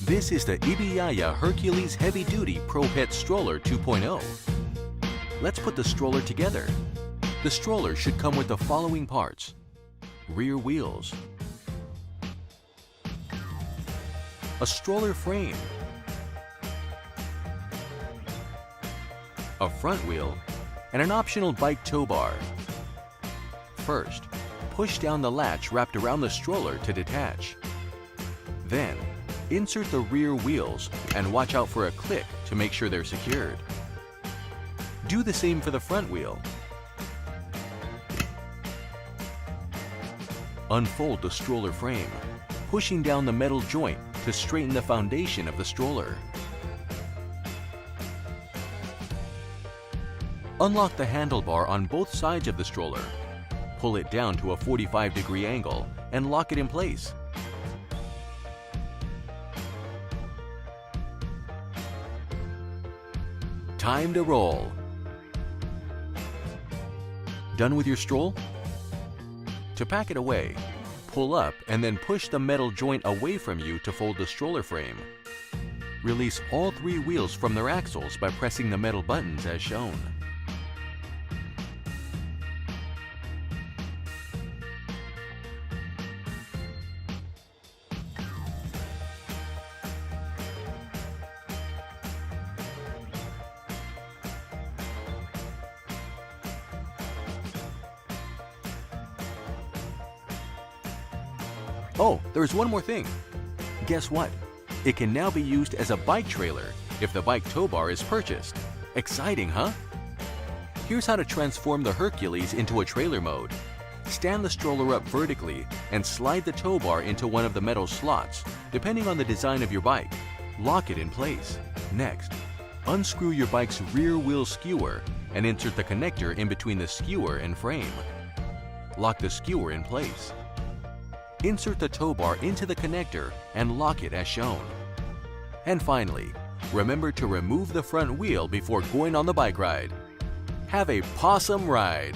This is the IBIYAYA Hercules Heavy Duty Pro Pet Stroller 2.0. Let's put the stroller together. The stroller should come with the following parts: rear wheels, a stroller frame, a front wheel, and an optional bike tow bar. First, push down the latch wrapped around the stroller to detach. Then, insert the rear wheels and watch out for a click to make sure they're secured. Do the same for the front wheel. Unfold the stroller frame, pushing down the metal joint to straighten the foundation of the stroller. Unlock the handlebar on both sides of the stroller. Pull it down to a 45-degree angle and lock it in place. Time to roll. Done with your stroll? To pack it away, pull up and then push the metal joint away from you to fold the stroller frame. Release all three wheels from their axles by pressing the metal buttons as shown. Oh, there's one more thing. Guess what? It can now be used as a bike trailer if the bike tow bar is purchased. Exciting, huh? Here's how to transform the Hercules into a trailer mode. Stand the stroller up vertically and slide the tow bar into one of the metal slots, depending on the design of your bike. Lock it in place. Next, unscrew your bike's rear wheel skewer and insert the connector in between the skewer and frame. Lock the skewer in place. Insert the tow bar into the connector and lock it as shown. And finally, remember to remove the front wheel before going on the bike ride. Have a pawsome ride!